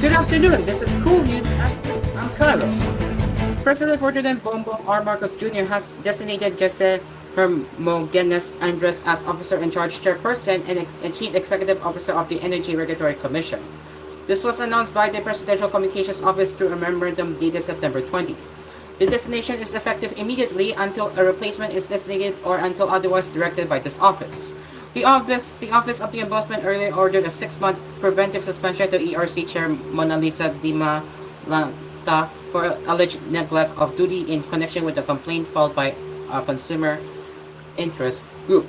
Good afternoon. This is koolNews. I'm Carlo. President Ferdinand Bongbong R. Marcos Jr. has designated Jesse Hermogenes Andres as Officer in Charge Chairperson and Chief Executive Officer of the Energy Regulatory Commission. This was announced by the Presidential Communications Office through a memorandum dated September 20. The designation is effective immediately until a replacement is designated or until otherwise directed by this office. The Office of the Ombudsman earlier ordered a 6-month preventive suspension to ERC Chair Mona Lisa Dima Lanta for alleged neglect of duty in connection with the complaint filed by a consumer interest group.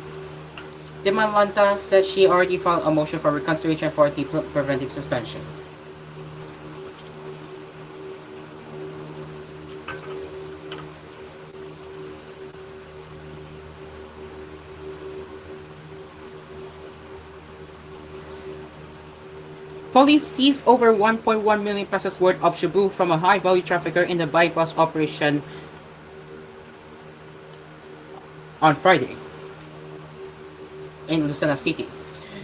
Dima Lanta said she already filed a motion for reconsideration for the preventive suspension. Police seized over 1.1 million pesos worth of shabu from a high-value trafficker in the bypass operation on Friday in Lucena City.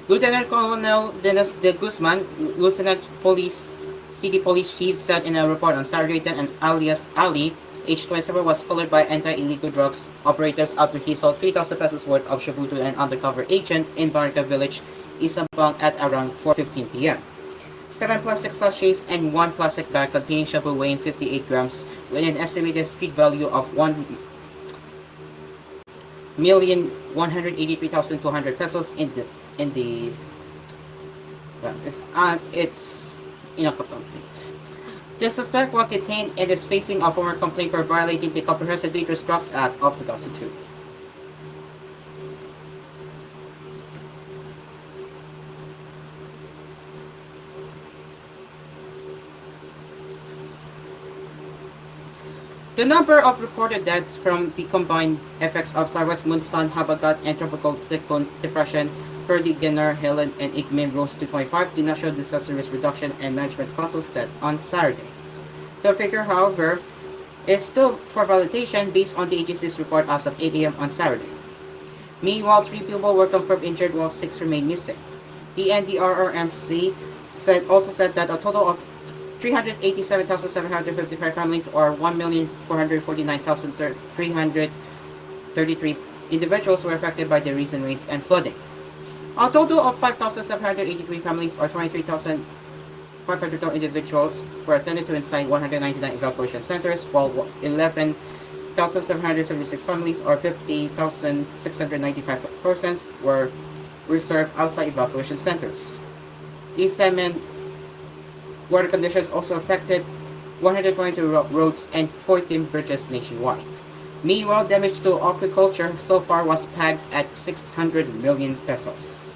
Lieutenant Colonel Dennis De Guzman, Lieutenant Police City Police Chief, said in a report on Saturday that an alias Ali, age 27, was colored by anti-illegal drugs operators after he sold 3,000 pesos worth of shabu to an undercover agent in Barca Village, Isabang at around 4:15 p.m. 7 plastic sachets and 1 plastic bag containing shabu weighing 58 grams with an estimated street value of 1,183,200 pesos in the it's incomplete. The suspect was detained and is facing a formal complaint for violating the Comprehensive Dangerous Drugs Act of 2002. The number of reported deaths from the combined effects of Southwest Monsoon, Habagat, and Tropical Cyclone Depression Ferdi-Genar, Helen, and Igmim rose to 25, the National Disaster Risk Reduction and Management Council said on Saturday. The figure, however, is still for validation based on the agency's report as of 8 a.m. on Saturday. Meanwhile, 3 people were confirmed injured while 6 remain missing. The NDRRMC also said that a total of 387,755 families or 1,449,333 individuals were affected by the recent rains and flooding. A total of 5,783 families or 23,502 individuals were attended to inside 199 evacuation centers, while 11,776 families or 50,695 persons were reserved outside evacuation centers. Isamen water conditions also affected 122 roads and 14 bridges nationwide. Meanwhile, damage to agriculture so far was pegged at 600 million pesos.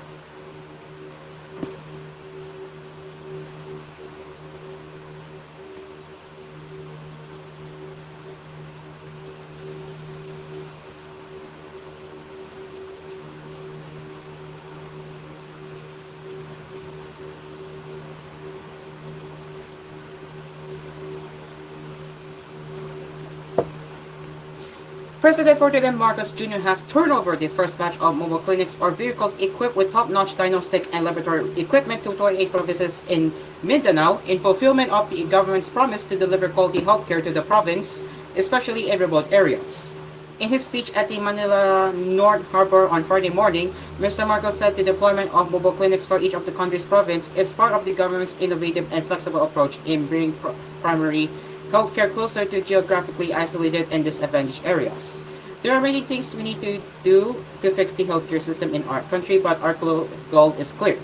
President Ferdinand Marcos Jr. has turned over the first batch of mobile clinics or vehicles equipped with top-notch diagnostic and laboratory equipment to 28 provinces in Mindanao in fulfillment of the government's promise to deliver quality healthcare to the province, especially in remote areas. In his speech at the Manila North Harbor on Friday morning, Mr. Marcos said the deployment of mobile clinics for each of the country's provinces is part of the government's innovative and flexible approach in bringing primary healthcare closer to geographically isolated and disadvantaged areas. There are many things we need to do to fix the healthcare system in our country, but our goal is clear.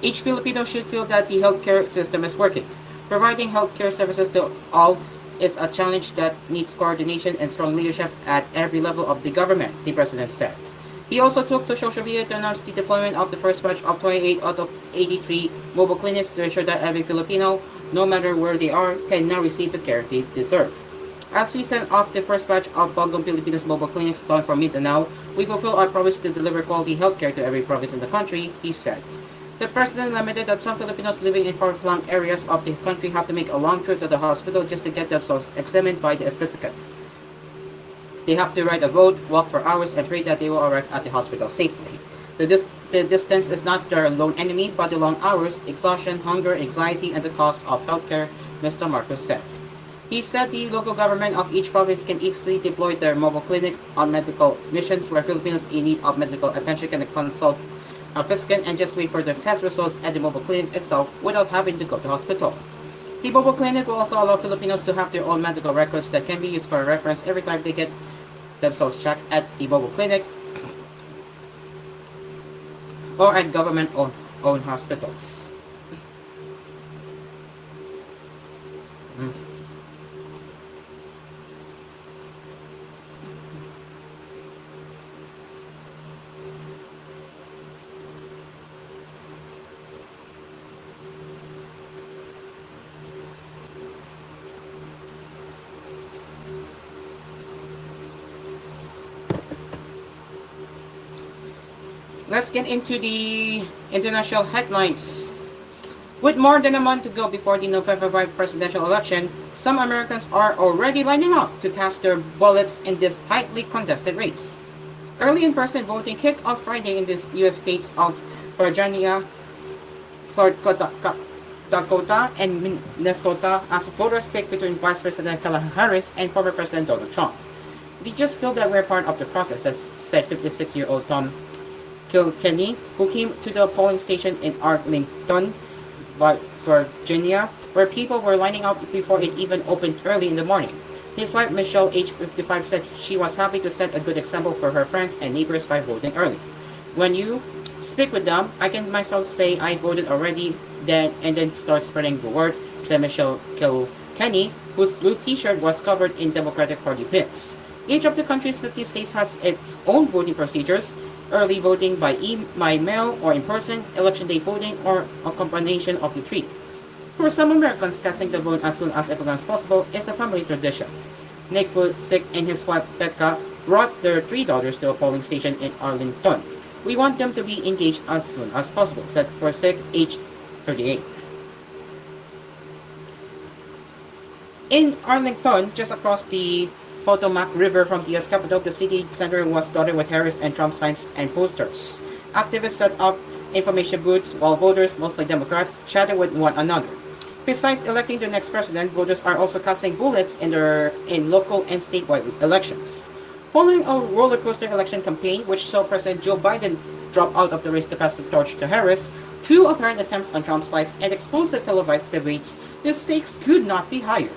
Each Filipino should feel that the healthcare system is working. Providing healthcare services to all is a challenge that needs coordination and strong leadership at every level of the government, the president said. He also took to social media to announce the deployment of the first batch of 28 out of 83 mobile clinics to ensure that every Filipino, no matter where they are, can now receive the care they deserve. As we send off the first batch of Bagong Pilipinas mobile clinics bound for Mindanao, we fulfill our promise to deliver quality healthcare to every province in the country, he said. The president lamented that some Filipinos living in far-flung areas of the country have to make a long trip to the hospital just to get themselves examined by the physician. They have to ride a boat, walk for hours, and pray that they will arrive at the hospital safely. The The distance is not their lone enemy, but the long hours, exhaustion, hunger, anxiety, and the cost of healthcare, Mr. Marcos said. He said the local government of each province can easily deploy their mobile clinic on medical missions where Filipinos in need of medical attention can consult a physician and just wait for their test results at the mobile clinic itself without having to go to hospital. The mobile clinic will also allow Filipinos to have their own medical records that can be used for reference every time they get themselves checked at the mobile clinic or at government-owned hospitals. Mm. Let's get into the international headlines. With more than a month to go before the November presidential election, some Americans are already lining up to cast their ballots in this tightly contested race. Early in-person voting kicked off Friday in the U.S. states of Virginia, South Dakota, and Minnesota as voters picked between Vice President Kamala Harris and former President Donald Trump. "We just feel that we're part of the process," said 56-year-old Tom Kilkenny, who came to the polling station in Arlington, Virginia, where people were lining up before it even opened early in the morning. His wife, Michelle, age 55, said she was happy to set a good example for her friends and neighbors by voting early. "When you speak with them, I can myself say I voted already, then start spreading the word," said Michelle Kilkenny, whose blue t-shirt was covered in Democratic Party pins. Each of the country's 50 states has its own voting procedures: early voting by mail or in person, election day voting, or a combination of the three. For some Americans, casting the vote as soon as it becomes possible is a family tradition. Nick Fusik and his wife Becca brought their 3 daughters to a polling station in Arlington. "We want them to be engaged as soon as possible," said Fusik, age 38. In Arlington, just across the Potomac River from the U.S. Capitol, the city center was dotted with Harris and Trump signs and posters. Activists set up information booths while voters, mostly Democrats, chatted with one another. Besides electing the next president, voters are also casting ballots in local and statewide elections. Following a roller coaster election campaign, which saw President Joe Biden drop out of the race to pass the torch to Harris, 2 apparent attempts on Trump's life, and explosive televised debates, the stakes could not be higher.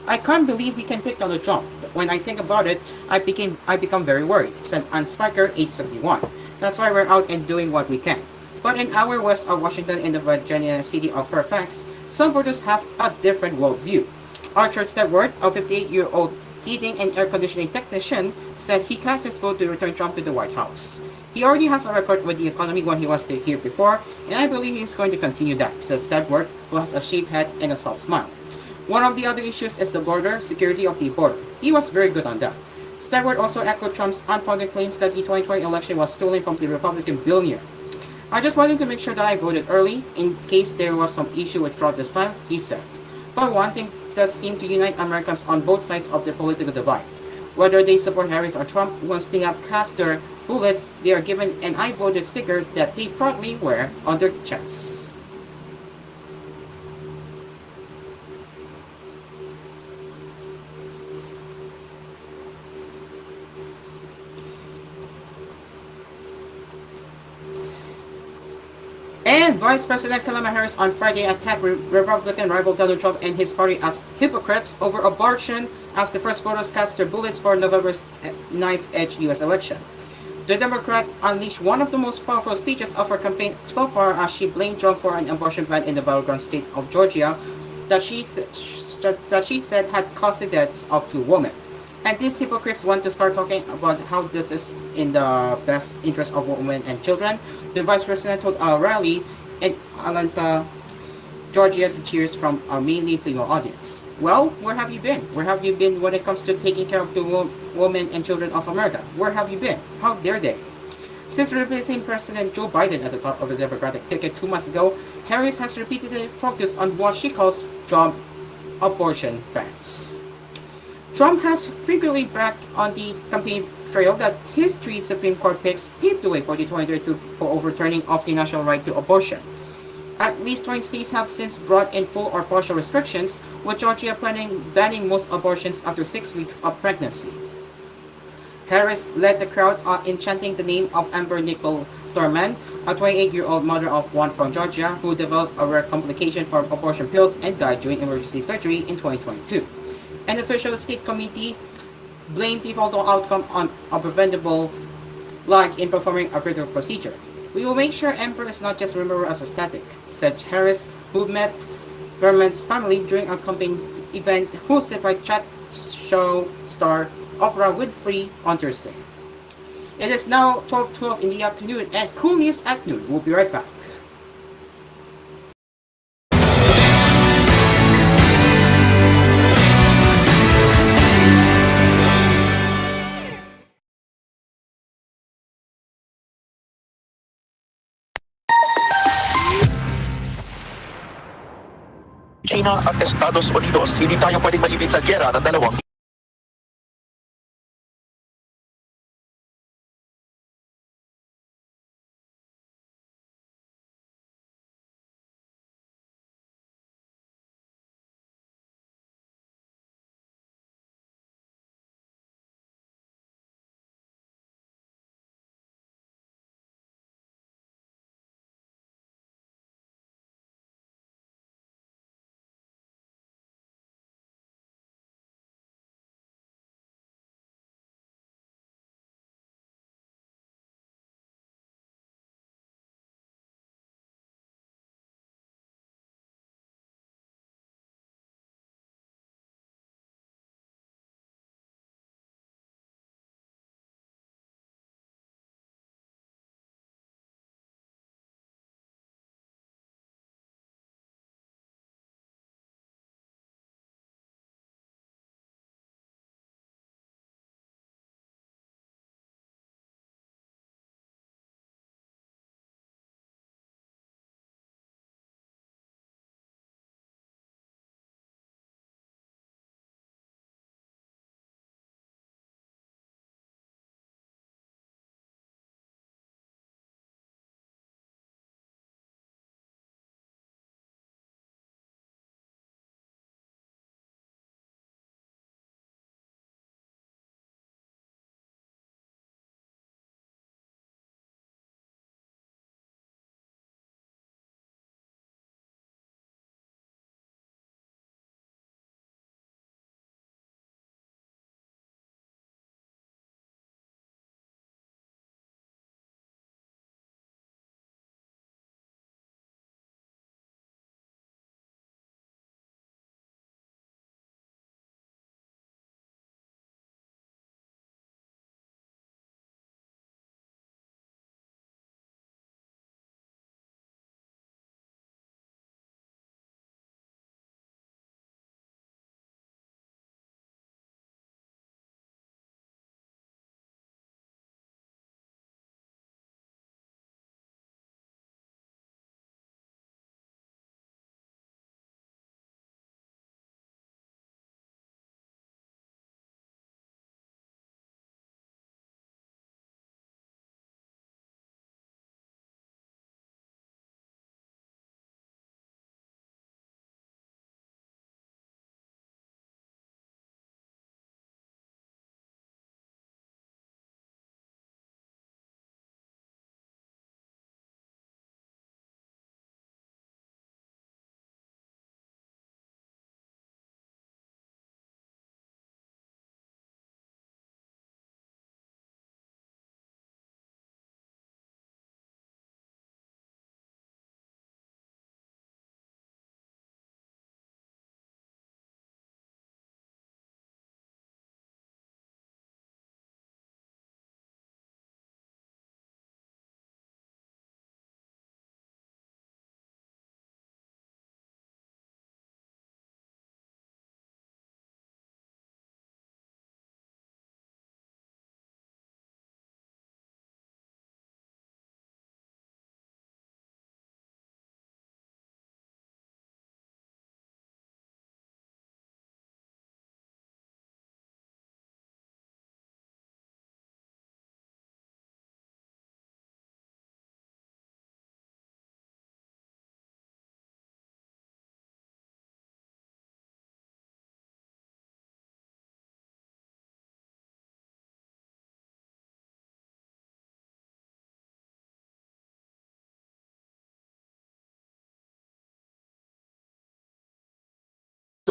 "I can't believe we can pick Donald Trump. When I think about it, I become very worried," said Ann Spiker, age 71. "That's why we're out and doing what we can." But an hour west of Washington in the Virginia city of Fairfax, some voters have a different worldview. Archer Stewart, a 58-year-old heating and air conditioning technician, said he cast his vote to return Trump to the White House. "He already has a record with the economy when he was here before, and I believe he's going to continue that," says Stewart, who has a shaved head and a soft smile. "One of the other issues is the border, security of the border. He was very good on that." Stewart also echoed Trump's unfounded claims that the 2020 election was stolen from the Republican billionaire. "I just wanted to make sure that I voted early, in case there was some issue with fraud this time," he said. But one thing does seem to unite Americans on both sides of the political divide. Whether they support Harris or Trump, once they have cast their ballots, they are given an "I voted" sticker that they proudly wear on their chests. And Vice President Kamala Harris on Friday attacked Republican rival Donald Trump and his party as hypocrites over abortion as the first voters cast their ballots for November's knife-edge U.S. election. The Democrat unleashed one of the most powerful speeches of her campaign so far as she blamed Trump for an abortion ban in the battleground state of Georgia that she said had caused the deaths of 2 women. And these hypocrites want to start talking about how this is in the best interest of women and children. The vice president told a rally in Atlanta, Georgia, to cheers from a mainly female audience. "Well, where have you been? Where have you been when it comes to taking care of the women and children of America? Where have you been? How dare they?" Since replacing President Joe Biden at the top of the Democratic ticket 2 months ago, Harris has repeatedly focused on what she calls Trump abortion bans. Trump has frequently bragged on the campaign trail that his three Supreme Court picks paved the way for the 2022 for overturning of the national right to abortion. At least 20 states have since brought in full or partial restrictions, with Georgia banning most abortions after 6 weeks of pregnancy. Harris led the crowd in chanting the name of Amber Nicole Thurman, a 28-year-old mother of one from Georgia who developed a rare complication from abortion pills and died during emergency surgery in 2022. An official state committee blamed the fatal outcome on a preventable lag in performing a critical procedure. We will make sure Amber is not just remembered as a static, said Harris, who met Berman's family during a campaign event hosted by chat show star Oprah Winfrey on Thursday. It is now 12:12 in the afternoon and koolNews at noon. We'll be right back. China at Estados Unidos, hindi tayo pwedeng maipit sa gera ng dalawang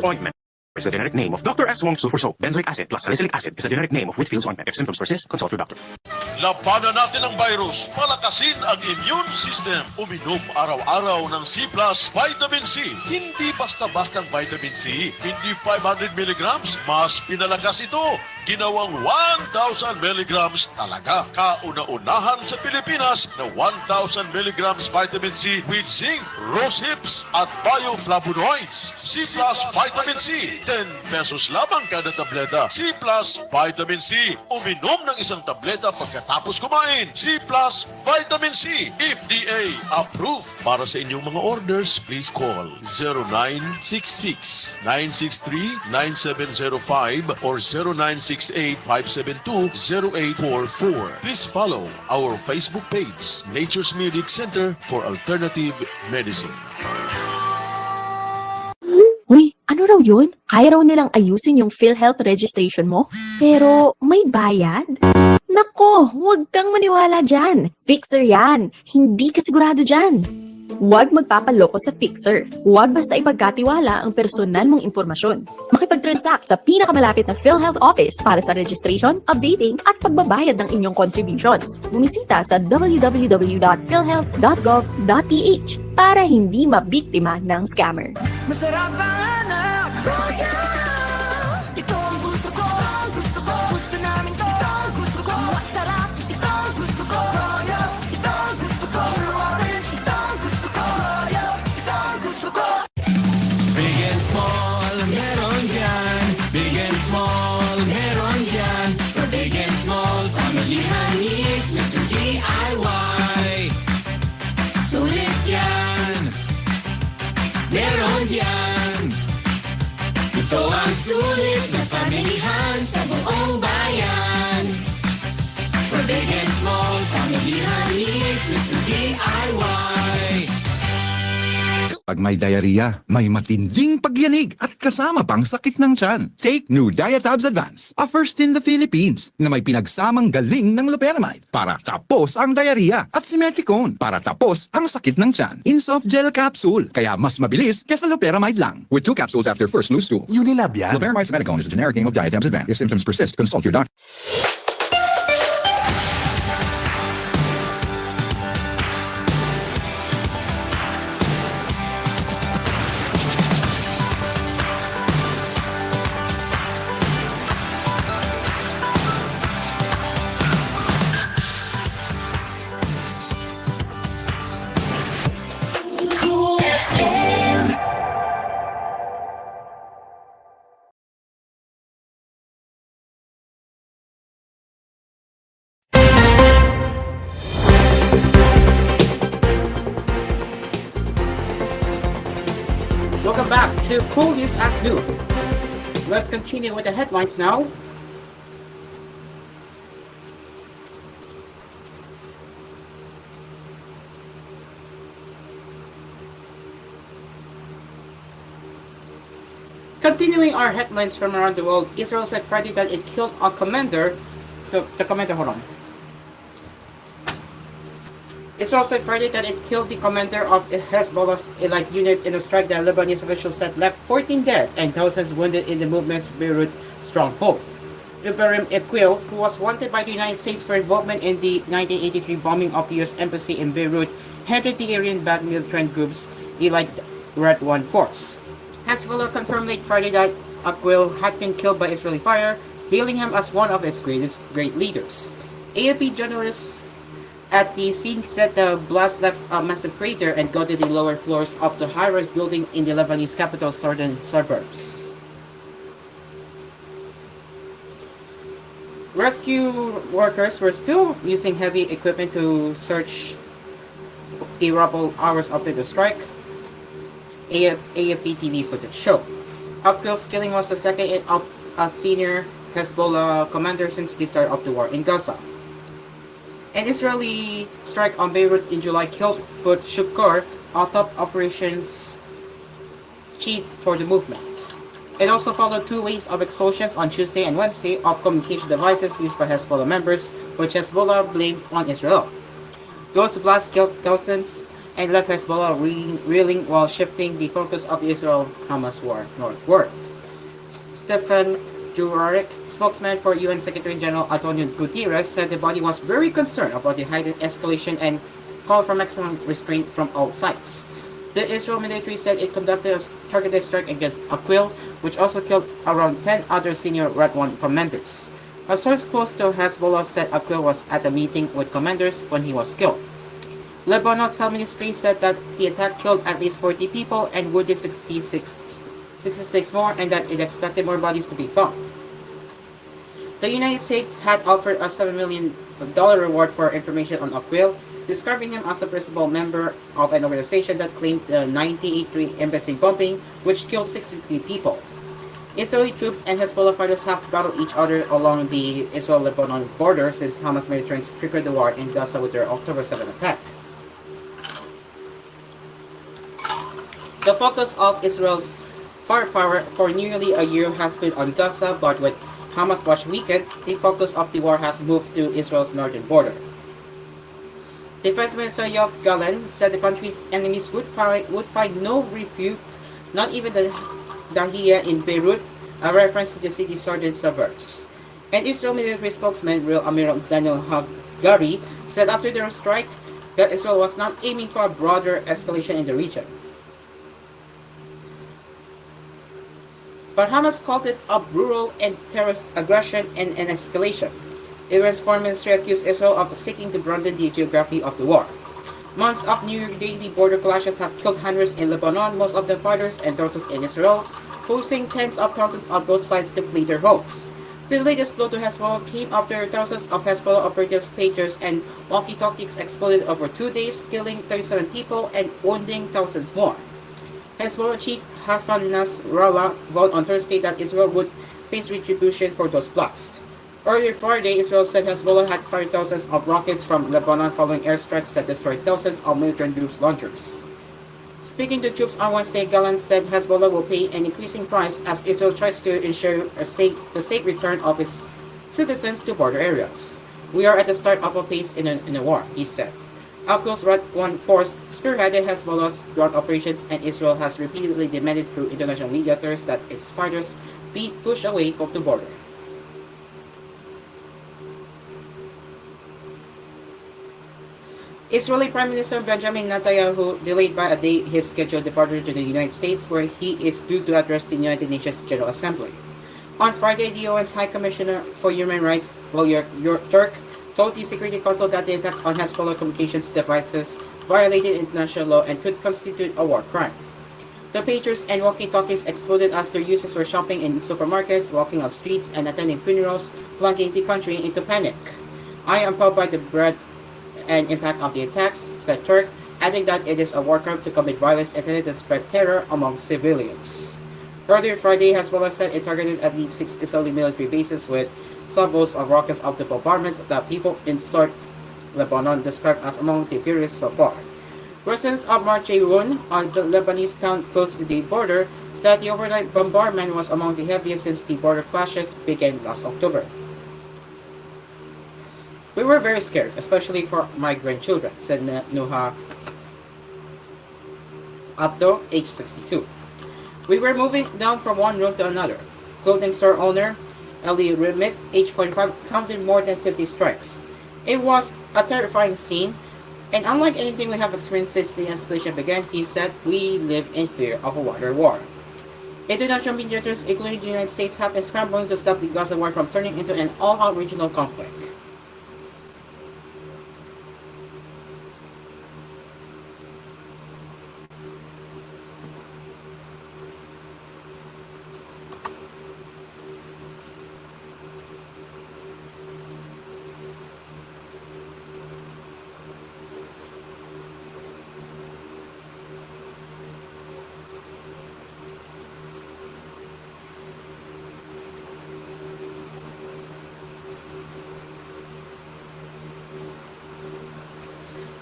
Ointment is the generic name of Dr. S. Wong Sulfur Soap. Benzoic acid plus salicylic acid is the generic name of Whitfield's Ointment. If symptoms persist, consult your doctor. Labanan natin ang virus, palakasin ang immune system. Uminom araw-araw ng C Plus Vitamin C. Hindi basta-bastang vitamin C. Hindi 500 milligrams, mas pinalakas ito. Ginawang 1,000 milligrams talaga. Kauna-unahan sa Pilipinas na 1,000 milligrams vitamin C with zinc, rose hips at bioflavonoids. C Plus Vitamin C. 10 pesos lamang kada tableta. C Plus Vitamin C. Uminom ng isang tableta pagkatapos kumain. C Plus Vitamin C. FDA approved. Para sa inyong mga orders, please call 0966-963-9705 or 0968-572-0844. Please follow our Facebook page, Nature's Medic Center for Alternative Medicine. Uy, ano raw yun? Kaya raw nilang ayusin yung PhilHealth registration mo? Pero may bayad? Nako, huwag kang maniwala dyan. Fixer yan. Hindi ka sigurado dyan. Huwag magpapaloko sa fixer. Huwag basta ipagkatiwala ang personal mong impormasyon. Makipag-transact sa pinakamalapit na PhilHealth office para sa registration, updating, at pagbabayad ng inyong contributions. Bumisita sa www.philhealth.gov.ph para hindi mabiktima ng scammer. Masarap ang anak, Royal! Ito ang gusto ko, gusto namin to. Ito ang gusto ko, masarap. Ito ang gusto ko, Royal. Ito ang gusto ko, True Orange. Ito ang gusto ko, Royal. Ito ang gusto ko. Big and small, meron yan. Big and small, meron yan. For big and small, pamilihan needs, Mr. DIY. Sulit yan. Meron yan. Ito ang sulit na pamilihan sa buong bayan. For big and small, pamilihan needs, Mr. DIY. Pag may diarrhea, may matinding pagyanig at kasama pang sakit ng tiyan. Take new Diatabs Advance, a first in the Philippines na may pinagsamang galing ng loperamide para tapos ang diarrhea at simeticone para tapos ang sakit ng tiyan. In soft gel capsule, kaya mas mabilis kesa loperamide lang. With 2 capsules after first loose stool. Unilab yan. Loperamide simeticone is a generic name of Diatabs Advance. If symptoms persist, consult your doctor. Welcome back to koolNews at noon. Let's continue with the headlines now. Continuing our headlines from around the world, Israel said Friday that it killed a commander. Hold on. Israel said Friday that it killed the commander of Hezbollah's elite unit in a strike that Lebanese officials said left 14 dead and thousands wounded in the movement's Beirut stronghold. Ibrahim Equil, who was wanted by the United States for involvement in the 1983 bombing of the U.S. Embassy in Beirut, headed the Aryan-backed militant group's elite Red One force. Hezbollah confirmed late Friday that Equil had been killed by Israeli fire, hailing him as one of its great leaders. AFP journalists at the scene said the blast left a massive crater and got to the lower floors of the high-rise building in the Lebanese capital's southern suburbs. Rescue workers were still using heavy equipment to search the rubble hours after the strike, AFP TV footage show. Equil's killing was the second of a senior Hezbollah commander since the start of the war in Gaza. An Israeli strike on Beirut in July killed Fud Shukar, a top operations chief for the movement. It also followed 2 waves of explosions on Tuesday and Wednesday of communication devices used by Hezbollah members, which Hezbollah blamed on Israel. Those blasts killed thousands and left Hezbollah reeling while shifting the focus of the Israel-Hamas war northward. Stefan Dujarric, spokesman for UN Secretary General Antonio Guterres, said the body was very concerned about the heightened escalation and called for maximum restraint from all sides. The Israel military said it conducted a targeted strike against Aqil, which also killed around 10 other senior Radwan commanders. A source close to Hezbollah said Aqil was at a meeting with commanders when he was killed. Lebanon's health ministry said that the attack killed at least 40 people and wounded 66 more, and that it expected more bodies to be found. The United States had offered a $7 million reward for information on Aqil, describing him as a principal member of an organization that claimed the 1983 embassy bombing, which killed 63 people. Israeli troops and Hezbollah fighters have battled each other along the Israel-Lebanon border since Hamas militants triggered the war in Gaza with their October 7 attack. The focus of Israel's firepower for nearly a year has been on Gaza, but with Hamas watch weakened, the focus of the war has moved to Israel's northern border. Defense Minister Yoav Gallant said the country's enemies would find no refuge, not even the Dahiyah in Beirut, a reference to the city's southern suburbs. And Israel military spokesman Rear Admiral Daniel Hagari said after their strike that Israel was not aiming for a broader escalation in the region. But Hamas called it a brutal and terrorist aggression and an escalation. Iran's foreign ministry accused Israel of seeking to broaden the geography of the war. Months of near daily border clashes have killed hundreds in Lebanon, most of them fighters, and thousands in Israel, forcing tens of thousands on both sides to flee their homes. The latest blow to Hezbollah came after thousands of Hezbollah operatives' pagers and walkie-talkies exploded over 2 days, killing 37 people and wounding thousands more. Hezbollah chief Hassan Nasrallah vowed on Thursday that Israel would face retribution for those blasts. Earlier Friday, Israel said Hezbollah had fired thousands of rockets from Lebanon following airstrikes that destroyed thousands of militant groups' launchers. Speaking to troops on Wednesday, Gallant said Hezbollah will pay an increasing price as Israel tries to ensure the safe return of its citizens to border areas. We are at the start of a phase in a war, he said. Aqil's Radwan force spearheaded Hezbollah's ground operations, and Israel has repeatedly demanded through international mediators that its fighters be pushed away from the border. Israeli Prime Minister Benjamin Netanyahu delayed by a day his scheduled departure to the United States, where he is due to address the United Nations General Assembly. On Friday, the UN's High Commissioner for Human Rights, Volker Turk, told the Security Council that the attack on Hezbollah communications devices violated international law and could constitute a war crime. The pagers and walkie-talkies exploded as their users were shopping in supermarkets, walking on streets, and attending funerals, plunging the country into panic. I am appalled by the breadth and impact of the attacks, said Turk, adding that it is a war crime to commit violence intended to spread terror among civilians. Earlier Friday, Hezbollah said it targeted at least 6 Israeli military bases with salvos of rockets of the bombardments that people in South Lebanon described as among the furious so far. Residents of Marjeyoun, a Lebanese town close to the border, said the overnight bombardment was among the heaviest since the border clashes began last October. We were very scared, especially for my grandchildren, said Nuha Abdo, age 62. We were moving down from one room to another. Clothing store owner Eli Remit, age 45, counted more than 50 strikes. It was a terrifying scene, and unlike anything we have experienced since the escalation began, he said, we live in fear of a water war. International mediators, including the United States, have been scrambling to stop the Gaza war from turning into an all-out regional conflict.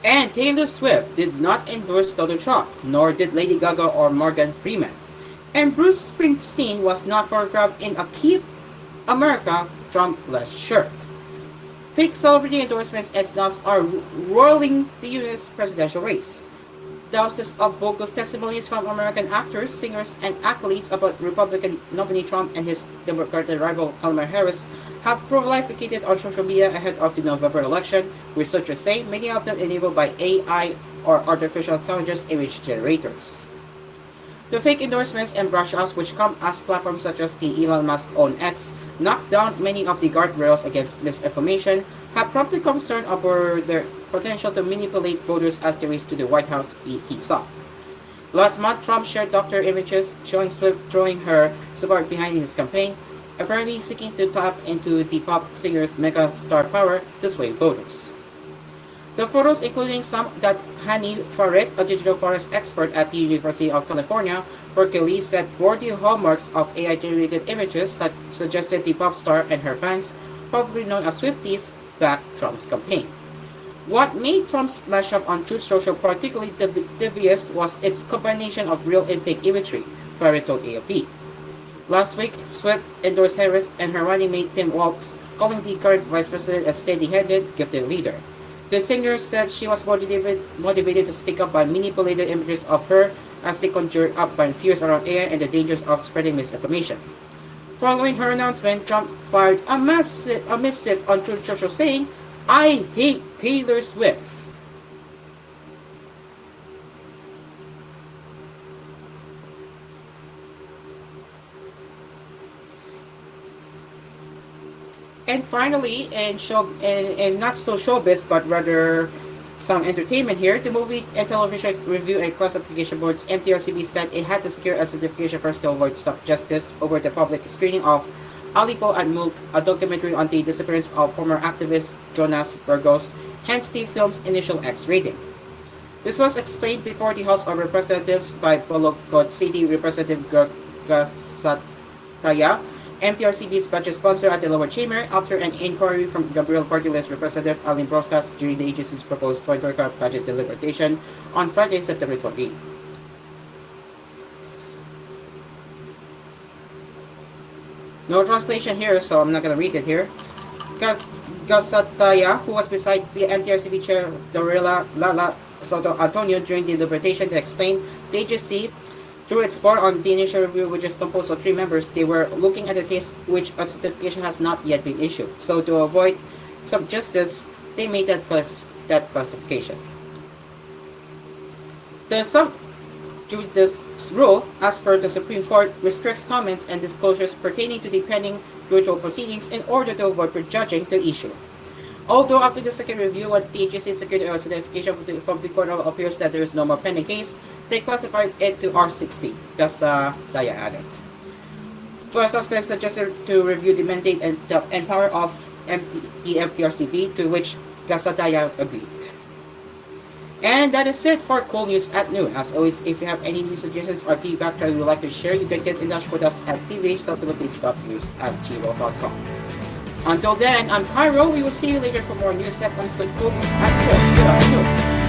And Taylor Swift did not endorse Donald Trump, nor did Lady Gaga or Morgan Freeman. And Bruce Springsteen was not photographed in a Keep America Trump-less shirt. Fake celebrity endorsements and snubs are roiling the U.S. presidential race. Thousands of bogus testimonies from American actors, singers, and athletes about Republican nominee Trump and his Democratic rival Kamala Harris have prolificated on social media ahead of the November election. Researchers say many of them enabled by AI or artificial intelligence image generators. The fake endorsements and brush-offs, which come as platforms such as the Elon Musk-owned X knock down many of the guardrails against misinformation, have prompted concern over their potential to manipulate voters as the race to the White House heats up. Last month, Trump shared doctor images showing Swift throwing her support behind his campaign, apparently seeking to tap into the pop singer's mega star power to sway voters. The photos, including some that Hani Farid, a digital forest expert at the University of California, Berkeley, said bore the hallmarks of AI-generated images suggested the pop star and her fans, probably known as Swifties, backed Trump's campaign. What made Trump's mashup on Truth Social particularly devious was its combination of real and fake imagery, Farid told AFP. Last week, Swift endorsed Harris and her running mate Tim Walz, calling the current vice president a steady-headed, gifted leader. The singer said she was motivated to speak up by manipulated images of her as they conjured up by fears around AI and the dangers of spreading misinformation. Following her announcement, Trump fired a missive on Truth Social saying, "I hate Taylor Swift." And finally, and not so showbiz, but rather some entertainment here, the Movie and Television Review and Classification Board's MTRCB said it had to secure a certification first to avoid justice over the public screening of Alipo at Mulk, a documentary on the disappearance of former activist Jonas Burgos, hence the film's initial X rating. This was explained before the House of Representatives by Bologod City Representative Gasataya, MTRCB's budget sponsor at the lower chamber, after an inquiry from Gabriel Party-list Representative Alin Brosas during the agency's proposed 2025 budget deliberation on Friday, September 28. No translation here, so I'm not going to read it here. Gasataya, who was beside the MTRCB chair Dorela Lala Soto Antonio during the deliberation, to explain the agency through its board on the initial review, which is composed of 3 members. They were looking at a case which a certification has not yet been issued. So to avoid some justice, they made that classification. The sub-judice rule, as per the Supreme Court, restricts comments and disclosures pertaining to the pending judicial proceedings in order to avoid prejudging the issue. Although after the second review, when the agency secured a certification from the Court of Appeals that there is no more pending case, they classified it to R60, Daya added. Brosas then suggested to review the mandate and power of the MTRCB, to which Gasadaya agreed. And that is it for koolNews at noon. As always, if you have any news suggestions or feedback that you would like to share, you can get in touch with us at tvh.philippines.news@gmail.com. Until then, I'm Cairo. We will see you later for more news segments with koolNews at noon. Good afternoon.